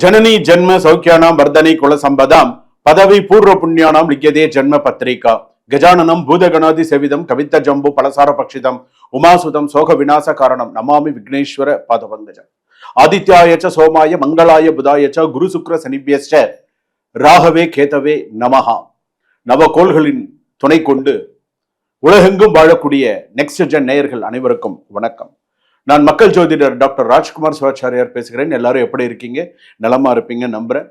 जननी जन्म सौख्यानां वर्धने कुल संपदां पदवी पूर्व पुण्यानां लिख्यते जन्म पत्रिका गजाननं भूतगणादि सेविदं कविता जम्बू पलसार पक्षितम उमासुतम शोक विनाश कारणम नमामि विघ्नेश्वर पादपंकजम आदित्याय च सोमाय मंगलाय बुधाय च गुरु शुक्र शनिभ्यश्च ராகவே கேதவே நமஹா. நவகோள்களின் துணை கொண்டு உலகெங்கும் வாழக்கூடிய நெக்ஸ்ட் ஜென் நேயர்கள் அனைவருக்கும் வணக்கம். நான் மக்கள் ஜோதிடர் டாக்டர் ராஜ்குமார் சிவாச்சாரியார் பேசுகிறேன். எல்லாரும் எப்படி இருக்கீங்க? நலமா இருப்பீங்க நம்புறேன்.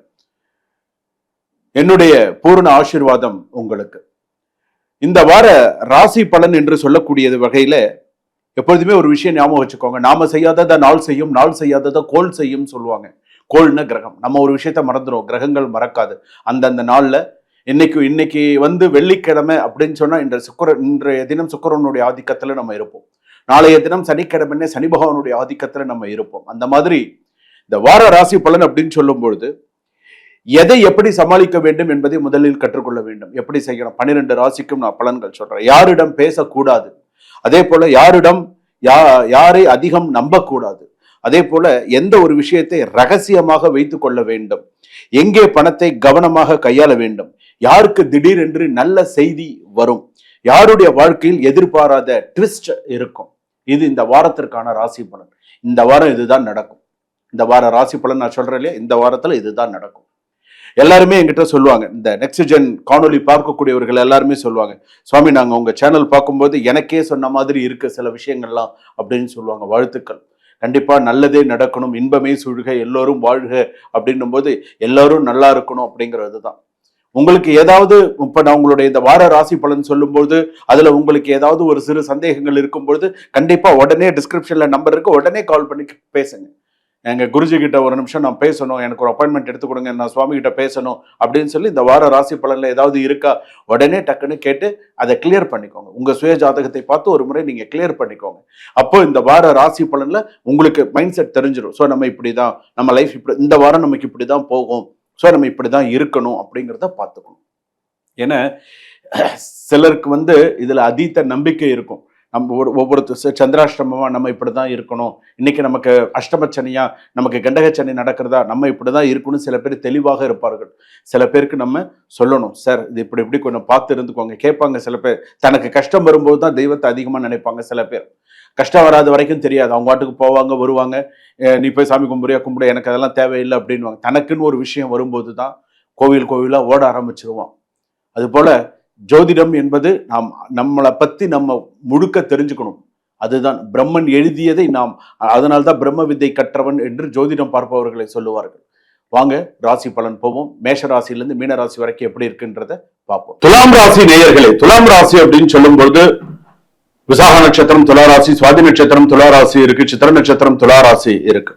என்னுடைய பூர்ண ஆசீர்வாதம் உங்களுக்கு. இந்த வார ராசி பலன் என்று சொல்லக்கூடியது வகையில எப்பொழுதுமே ஒரு விஷயம் ஞாபகம் வச்சுக்கோங்க. நாம செய்யாததை நாள் செய்யும், நாள் செய்யாததை கோள் செய்யும் சொல்லுவாங்க. கோள்னா கிரகம். நம்ம ஒரு விஷயத்த மறந்துடும், கிரகங்கள் மறக்காது. அந்தந்த நாள்ல இன்னைக்கு வெள்ளிக்கிழமை அப்படின்னு சொன்னா இன்றைய தினம் சுக்கிரனுடைய ஆதிக்கத்துல நம்ம இருப்போம். நாளைய தினம் சனிக்கிழமை சனி பகவானுடைய ஆதிக்கத்துல நம்ம இருப்போம். அந்த மாதிரி இந்த வார ராசி பலன் அப்படின்னு சொல்லும் பொழுது எதை எப்படி சமாளிக்க வேண்டும் என்பதை முதலில் கற்றுக்கொள்ள வேண்டும். எப்படி செய்யணும்? 12 ராசிக்கும் நான் பலன்கள் சொல்றேன். யாரிடம் பேசக்கூடாது, அதே போல யாரை அதிகம் நம்பக்கூடாது, அதே போல எந்த ஒரு விஷயத்தை ரகசியமாக வைத்துக் கொள்ள வேண்டும், எங்கே பணத்தை கவனமாக கையாள வேண்டும், யாருக்கு திடீரென்று நல்ல செய்தி வரும், யாருடைய வாழ்க்கையில் எதிர்பாராத ட்விஸ்ட் இருக்கும். இது இந்த வாரத்திற்கான ராசி பலன். இந்த வாரம் இதுதான் நடக்கும். இந்த வார ராசி பலன் நான் சொல்றேன் இல்லையா, இந்த வாரத்துல இதுதான் நடக்கும். எல்லாருமே என்கிட்ட சொல்லுவாங்க, இந்த நெக்ஸ்ட் ஜென் காணொலி பார்க்கக்கூடியவர்கள் எல்லாருமே சொல்லுவாங்க, சுவாமி நாங்க உங்க சேனல் பார்க்கும்போது எனக்கே சொன்ன மாதிரி இருக்கு சில விஷயங்கள்லாம் அப்படின்னு சொல்லுவாங்க. வாழ்த்துக்கள். கண்டிப்பா நல்லதே நடக்கணும், இன்பமே சூழ்க, எல்லோரும் வாழ்க அப்படின்னும் போது எல்லாரும் நல்லா இருக்கணும் அப்படிங்கிறது தான். உங்களுக்கு ஏதாவது இப்ப நான் உங்களுடைய இந்த வார ராசி பலன் சொல்லும்போது அதுல உங்களுக்கு ஏதாவது ஒரு சிறு சந்தேகங்கள் இருக்கும்பொழுது கண்டிப்பா உடனே டிஸ்கிரிப்ஷன்ல நம்பர் இருக்கு, உடனே கால் பண்ணி பேசுங்க. எங்க குருஜி கிட்ட ஒரு நிமிஷம் நான் பேசணும், எனக்கு ஒரு அப்பாயின்மெண்ட் எடுத்து கொடுங்க, நான் சுவாமி கிட்ட பேசணும் அப்படின்னு சொல்லி இந்த வார ராசி பலன்ல ஏதாவது இருக்கா உடனே டக்குன்னு கேட்டு அதை கிளியர் பண்ணிக்கோங்க. உங்க சுய ஜாதகத்தை பார்த்து ஒரு முறை நீங்க கிளியர் பண்ணிக்கோங்க. அப்போ இந்த வார ராசி பலன்ல உங்களுக்கு மைண்ட் செட் தெரிஞ்சிடும். ஸோ நம்ம இப்படிதான், நம்ம லைஃப் இப்படி, இந்த வாரம் நமக்கு இப்படிதான் போகும், ஸோ நம்ம இப்படிதான் இருக்கணும் அப்படிங்கிறத பார்த்துக்கணும். ஏன்னா சிலருக்கு இதுல அதீத நம்பிக்கை இருக்கும். நம்ம ஒவ்வொருத்தர் சந்திராஷ்டமமா நம்ம இப்படிதான் இருக்கணும், இன்னைக்கு நமக்கு அஷ்டமச்சனியா, நமக்கு கண்டகச்சனி நடக்கிறதா, நம்ம இப்படிதான் இருக்கணும். சில பேர் தெளிவாக இருப்பார்கள். சில பேருக்கு நம்ம சொல்லணும், சார் இது இப்படி கொஞ்சம் பார்த்து இருந்துக்கோங்க கேட்பாங்க. சில பேர் தனக்கு கஷ்டம் வரும்போது தான் தெய்வத்தை அதிகமா நினைப்பாங்க. சில பேர் கஷ்டம் வராத வரைக்கும் தெரியாது, அவங்க வாட்டுக்கு போவாங்க வருவாங்க, நீ போய் சாமி கும்பிட, எனக்கு அதெல்லாம் தேவையில்லை அப்படின்வாங்க. தனக்குன்னு ஒரு விஷயம் வரும்போது தான் கோவிலா ஓட ஆரம்பிச்சிருவான். அது போல ஜோதிடம் என்பது நம்மளை பத்தி நம்ம முழுக்க தெரிஞ்சுக்கணும். அதுதான் பிரம்மன் எழுதியதை அதனால்தான் பிரம்ம வித்தை கற்றவன் என்று ஜோதிடம் பார்ப்பவர்களை சொல்லுவார்கள். வாங்க ராசி பலன் போவோம். மேஷ ராசியிலிருந்து மீன ராசி வரைக்கும் எப்படி இருக்குன்றத பார்ப்போம். துலாம் ராசி நேயர்களே, துலாம் ராசி அப்படின்னு சொல்லும் பொழுது விசாக நட்சத்திரம் துளாராசி, சுவாதி நட்சத்திரம் துளாராசி இருக்கு, சித்திர நட்சத்திரம் துளாராசி இருக்கு.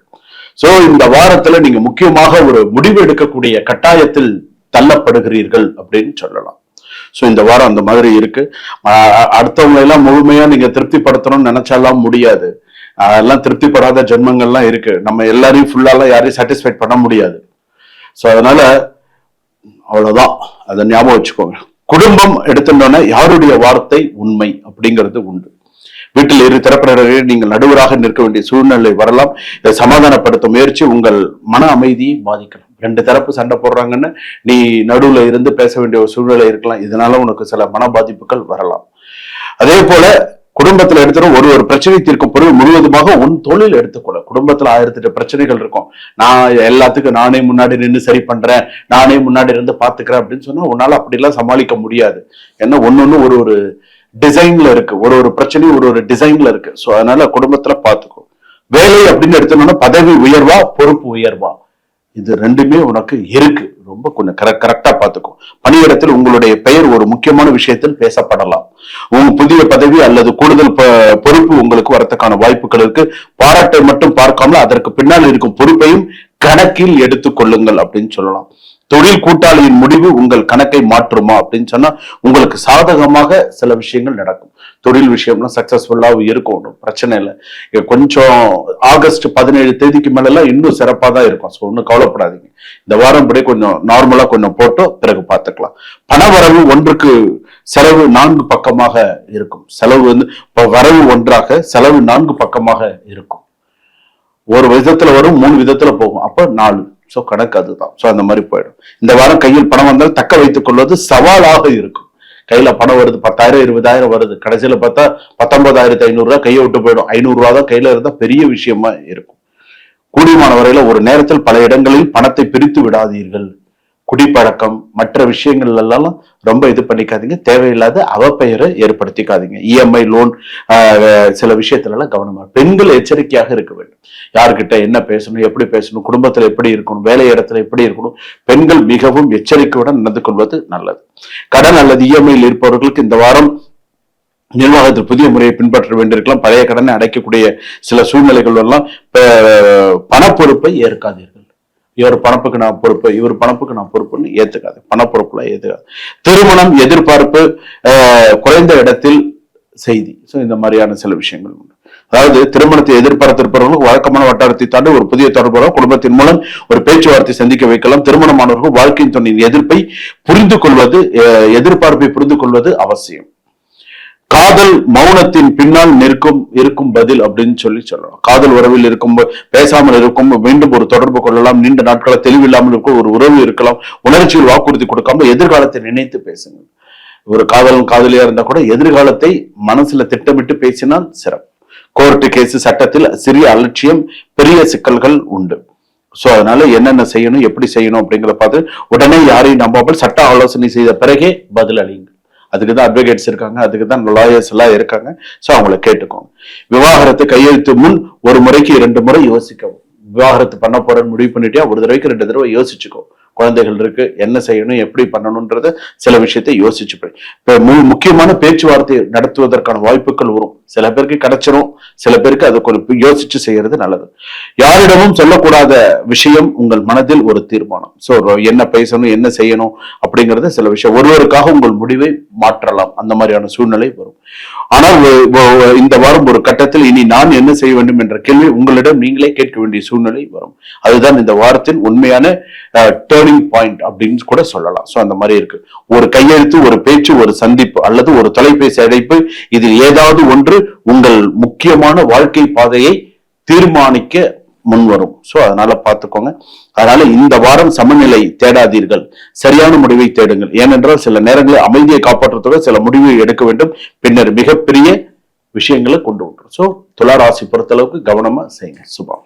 சோ இந்த வாரத்துல நீங்க முக்கியமாக ஒரு முடிவு எடுக்கக்கூடிய கட்டாயத்தில் தள்ளப்படுகிறீர்கள் அப்படின்னு சொல்லலாம். ஸோ இந்த வாரம் அந்த மாதிரி இருக்கு. அடுத்தவங்க எல்லாம் முழுமையா நீங்க திருப்திப்படுத்தணும்னு நினைச்சாலாம் முடியாது. அதெல்லாம் திருப்திப்படாத ஜென்மங்கள்லாம் இருக்கு. நம்ம எல்லாரையும் ஃபுல்லாலாம் யாரையும் சாட்டிஸ்ஃபைட் பண்ண முடியாது. ஸோ அதனால அவ்வளவுதான், அதை ஞாபகம் வச்சுக்கோங்க. குடும்பம் எடுத்துட்டோன்னா யாருடைய வார்த்தை உண்மை அப்படிங்கிறது உண்டு. வீட்டில் இரு தரப்பினரை நீங்கள் நடுவராக நிற்க வேண்டிய சூழ்நிலை வரலாம். இதை சமாதானப்படுத்த முயற்சி உங்கள் மன அமைதியை பாதிக்கலாம். 2 தரப்பு சண்டை போடுறாங்கன்னு நீ நடுவுல இருந்து பேச வேண்டிய ஒரு சூழ்நிலை இருக்கலாம். இதனால உனக்கு சில மன பாதிப்புகள் வரலாம். அதே போல குடும்பத்துல எடுத்துரும் ஒரு பிரச்சனை தீர்க்கும் பொருள் முழுவதுமாக உன் தொழில் எடுத்துக்கொள்ள. குடும்பத்துல 1008 பிரச்சனைகள் இருக்கும். நான் எல்லாத்துக்கும் நானே முன்னாடி நின்று சரி பண்றேன், நானே முன்னாடி இருந்து பாத்துக்கிறேன் அப்படின்னு சொன்னா உன்னால அப்படிலாம் சமாளிக்க முடியாது. ஏன்னா ஒன்னொன்னு ஒரு டிசைன்ல இருக்கு, ஒரு பிரச்சனையும் ஒரு டிசைன்ல இருக்கு. சோ அதனால குடும்பத்துல பாத்துக்கோ. வேலை அப்படின்னு எடுத்தோம்னா பதவி உயர்வா பொறுப்பு உயர்வா, இது ரெண்டுமே உனக்கு இருக்கு. ரொம்ப கொஞ்சம் கரெக்டா பாத்துக்கோ. பணியிடத்தில் உங்களுடைய பெயர் ஒரு முக்கியமான விஷயத்தில் பேசப்படலாம். உங்க புதிய பதவி அல்லது கூடுதல் பொறுப்பு உங்களுக்கு வரத்துக்கான வாய்ப்புகள் இருக்கு. பாராட்டை மட்டும் பார்க்காமல் அதற்கு பின்னால் இருக்கும் பொறுப்பையும் கணக்கில் எடுத்துக் கொள்ளுங்கள் அப்படின்னு சொல்லலாம். தொழில் கூட்டாளியின் முடிவு உங்கள் கணக்கை மாற்றுமா அப்படின்னு சொன்னா உங்களுக்கு சாதகமாக சில விஷயங்கள் நடக்கும். தொழில் விஷயம்லாம் சக்சஸ்ஃபுல்லாக இருக்கும், ஒன்றும் பிரச்சனை இல்லை. கொஞ்சம் ஆகஸ்ட் 17 தேதிக்கு மேலெல்லாம் இன்னும் சிறப்பாக தான் இருக்கும். ஸோ ஒன்றும் கவலைப்படாதீங்க. இந்த வாரம் படி கொஞ்சம் நார்மலா கொஞ்சம் போட்டு பிறகு பார்த்துக்கலாம். பணவரவு ஒன்றுக்கு செலவு 4 பக்கமாக இருக்கும். செலவு வரவு ஒன்றாக செலவு 4 பக்கமாக இருக்கும். ஒரு விதத்துல வரும், 3 விதத்துல போகும். அப்ப 4. ஸோ கணக்கு அதுதான். ஸோ அந்த மாதிரி போயிடும். இந்த வாரம் கையில் பணம் வந்தால் தக்க வைத்துக் கொள்வது சவாலாக இருக்கும். கையில பணம் வருது, 10,000 20,000 வருது, கடைசியில பார்த்தா 19,500 கையை விட்டு போயிடும். 500 தான் கையில இருந்தா பெரிய விஷயமா இருக்கும். கூடியமான வரையில ஒரு நேரத்தில் பல இடங்களில் பணத்தை பிரித்து விடாதீர்கள். குடிப்பழக்கம் மற்ற விஷயங்கள் எல்லாம் ரொம்ப இது பண்ணிக்காதீங்க. தேவையில்லாத அவப்பெயரை ஏற்படுத்திக்காதீங்க. இஎம்ஐ லோன் சில விஷயத்துல எல்லாம் கவனமா. பெண்கள் எச்சரிக்கையாக இருக்க வேண்டும். யார்கிட்ட என்ன பேசணும், எப்படி பேசணும், குடும்பத்துல எப்படி இருக்கணும், வேலை இடத்துல எப்படி இருக்கணும், பெண்கள் மிகவும் எச்சரிக்கையுடன் நடந்து கொள்வது நல்லது. கடன் அல்லது இஎம்ஐயில் இருப்பவர்களுக்கு இந்த வாரம் நிர்வாகத்தில் புதிய முறையை பின்பற்ற வேண்டியிருக்கலாம். பழைய கடனை அடைக்கக்கூடிய சில சூழ்நிலைகள் எல்லாம் பணப்பொறுப்பை ஏற்காதீர்கள். இவர் பணப்புக்கு நான் பொறுப்பு, இவர் பணப்புக்கு நான் பொறுப்புன்னு ஏத்துக்காது. பணப்பொறுப்புல ஏத்துக்காது. திருமணம் எதிர்பார்ப்பு குறைந்த இடத்தில் செய்தி. ஸோ இந்த மாதிரியான சில விஷயங்கள் உண்டு. அதாவது திருமணத்தை எதிர்பார்த்திருப்பவர்களுக்கு வழக்கமான வட்டாரத்தை தாண்டி ஒரு புதிய தொடர்பு குடும்பத்தின் மூலம் ஒரு பேச்சுவார்த்தை சந்திக்க வைக்கலாம். திருமணமானவர்கள் வாழ்க்கையின் துணையின் எதிர்ப்பை புரிந்து கொள்வது, எதிர்பார்ப்பை புரிந்து கொள்வது அவசியம். காதல் மௌனத்தின் பின்னால் இருக்கும் பதில் அப்படின்னு சொல்லலாம். காதல் உறவில் இருக்கும், பேசாமல் இருக்கும், மீண்டும் ஒரு தொடர்பு கொள்ளலாம், நீண்ட நாட்கள தெளிவில்லாமல் இருக்கும் ஒரு உறவு இருக்கலாம். உணர்ச்சியில் வாக்குறுதி கொடுக்காம எதிர்காலத்தை நினைத்து பேசுங்க. ஒரு காதலியா இருந்தா கூட எதிர்காலத்தை மனசுல திட்டமிட்டு பேசினால் சிறப்பு. கோர்ட்டு கேஸ் சட்டத்தில் சிறிய அலட்சியம், பெரிய சிக்கல்கள் உண்டு. சோ அதனால என்னென்ன செய்யணும், எப்படி செய்யணும் அப்படிங்கிற பார்த்து உடனே யாரையும் நம்பாமல் சட்ட ஆலோசனை செய்த பிறகே பதில் அளிங்க. அதுக்குதான் அட்வொகேட்ஸ் இருக்காங்க, அதுக்குதான் லாயர்ஸ் எல்லாம் இருக்காங்க. சோ அவங்கள கேட்டுக்கோங்க. விவாகரத்து கையெழுத்து முன் ஒரு முறைக்கு 2 முறை யோசிக்கவும். விவாகரத்து பண்ண போறேன்னு முடிவு பண்ணிட்டியா, ஒரு தடவைக்கு 2 தடவை யோசிச்சுக்கோ. குழந்தைகள் இருக்கு, என்ன செய்யணும், எப்படி பண்ணணும்ன்றத சில விஷயத்தை யோசிச்சு இப்ப முக்கியமான பேச்சுவார்த்தை நடத்துவதற்கான வாய்ப்புகள் வரும். சில பேருக்கு கிடைச்சிரும், சில பேருக்கு அதை கொஞ்சம் யோசிச்சு செய்யறது நல்லது. யாரிடமும் சொல்லக்கூடாத விஷயம் உங்கள் மனதில் ஒரு தீர்மானம். சோ என்ன பேசணும், என்ன செய்யணும் அப்படிங்கறது சில விஷயம். ஒருவருக்காக உங்கள் முடிவை மாற்றலாம். அந்த மாதிரியான சூழ்நிலை வரும். ஆனால் இந்த வாரம் ஒரு கட்டத்தில் இனி நான் என்ன செய்ய வேண்டும் என்ற கேள்வி உங்களிடம் நீங்களே கேட்க வேண்டிய சூழ்நிலை வரும். அதுதான் இந்த வாரத்தின் உண்மையான டேர்னிங் பாயிண்ட் அப்படின்னு கூட சொல்லலாம். சோ அந்த மாதிரி இருக்கு. ஒரு கையெழுத்து, ஒரு பேச்சு, ஒரு சந்திப்பு அல்லது ஒரு தொலைபேசி அழைப்பு, இதில் ஏதாவது ஒன்று உங்கள் முக்கியமான வாழ்க்கை பாதையை தீர்மானிக்க முன்வரும். சோ அதனால பார்த்துக்கோங்க. அதனால இந்த வாரம் சமநிலை தேடாதீர்கள், சரியான முடிவை தேடுங்கள். ஏனென்றால் சில நேரங்களில் அமைதியை காப்பாற்றுவதோட சில முடிவை எடுக்க வேண்டும், பின்னர் மிகப்பெரிய விஷயங்களை கொண்டு விட்டுரும். சோ துலா ராசி பொறுத்தளவுக்கு கவனமா செய்யுங்க. சுபம்.